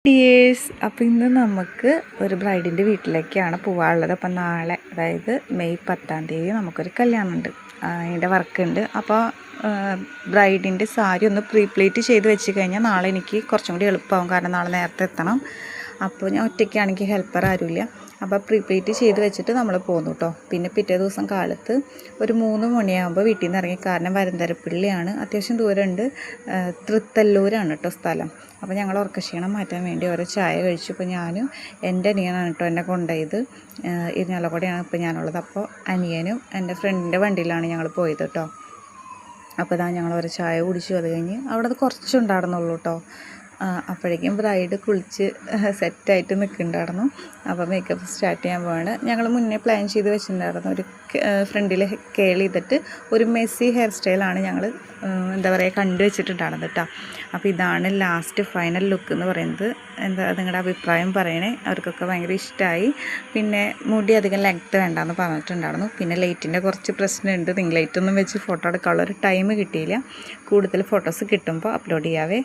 Dears, അപ്പോൾ ഇന്ന് നമുക്ക് ഒരു ബ്രൈഡിൻ്റെ വീട്ടിലേക്കാണ് പോകാനുള്ളത്. അപ്പം നാളെ, അതായത് മെയ് 10-ാം തീയതി നമുക്കൊരു കല്യാണമുണ്ട്, അതിൻ്റെ വർക്കുണ്ട്. അപ്പോൾ ബ്രൈഡിൻ്റെ സാരി ഒന്ന് പ്രീപ്ലേറ്റ് ചെയ്ത് വെച്ച് കഴിഞ്ഞാൽ നാളെ എനിക്ക് കുറച്ചും കൂടി എളുപ്പമാകും, കാരണം നാളെ നേരത്തെ എത്തണം. അപ്പോൾ ഞാൻ ഒറ്റയ്ക്കാണെങ്കിൽ ഹെൽപ്പർ ആരുമില്ല. അപ്പോൾ പ്രീപ്ലേറ്റ് ചെയ്ത് വെച്ചിട്ട് നമ്മൾ പോന്നു കേട്ടോ. പിന്നെ പിറ്റേ ദിവസം കാലത്ത് ഒരു 3 മണിയാകുമ്പോൾ വീട്ടിൽ നിന്ന് ഇറങ്ങി, കാരണം വരന്തരപ്പള്ളിയാണ്, അത്യാവശ്യം ദൂരമുണ്ട്. തൃത്തല്ലൂരാണ് കേട്ടോ സ്ഥലം. അപ്പോൾ ഞങ്ങൾ ഉറക്കക്ഷീണം മാറ്റാൻ വേണ്ടി ഓരോ ചായ കഴിച്ചു. ഇപ്പോൾ ഞാനും എൻ്റെ അനിയനാണ് കേട്ടോ എന്നെ കൊണ്ടുപോയത്. ഇരിഞ്ഞാലക്കുടയാണ് ഇപ്പോൾ ഞാനുള്ളത്. അപ്പോൾ അനിയനും എൻ്റെ ഫ്രണ്ടിൻ്റെ വണ്ടിയിലാണ് ഞങ്ങൾ പോയത് കേട്ടോ. അപ്പോൾ ഇതാ ഞങ്ങൾ ഓരോ ചായ കുടിച്ചു. അത് കഴിഞ്ഞ് അവിടെ കുറച്ചുണ്ടായിരുന്നുള്ളൂ കേട്ടോ. അപ്പോഴേക്കും ബ്രൈഡ് കുളിച്ച് സെറ്റായിട്ട് നിൽക്കുന്നുണ്ടായിരുന്നു. അപ്പോൾ മേക്കപ്പ് സ്റ്റാർട്ട് ചെയ്യാൻ പോവാണ്. ഞങ്ങൾ മുന്നേ പ്ലാൻ ചെയ്ത് വെച്ചിട്ടുണ്ടായിരുന്നു, ഒരു ഫ്രണ്ടിൽ കേൾ ചെയ്തിട്ട് ഒരു മെസ്സി ഹെയർ സ്റ്റൈലാണ് ഞങ്ങൾ എന്താ പറയുക കണ്ടു വെച്ചിട്ടുണ്ടായിരുന്നത് കേട്ടോ. അപ്പോൾ ഇതാണ് ലാസ്റ്റ് ഫൈനൽ ലുക്ക് എന്ന് പറയുന്നത്. എന്താ നിങ്ങളുടെ അഭിപ്രായം പറയണേ. അവർക്കൊക്കെ ഭയങ്കര ഇഷ്ടമായി. പിന്നെ മുടി അധികം ലെങ്ത്ത് വേണ്ടാന്ന് പറഞ്ഞിട്ടുണ്ടായിരുന്നു. പിന്നെ ലൈറ്റിൻ്റെ കുറച്ച് പ്രശ്നമുണ്ട്. റിംഗ് ലൈറ്റൊന്നും വെച്ച് ഫോട്ടോ എടുക്കാനുള്ള ഒരു ടൈം കിട്ടിയില്ല. കൂടുതൽ ഫോട്ടോസ് കിട്ടുമ്പോൾ അപ്ലോഡ് ചെയ്യാവേ.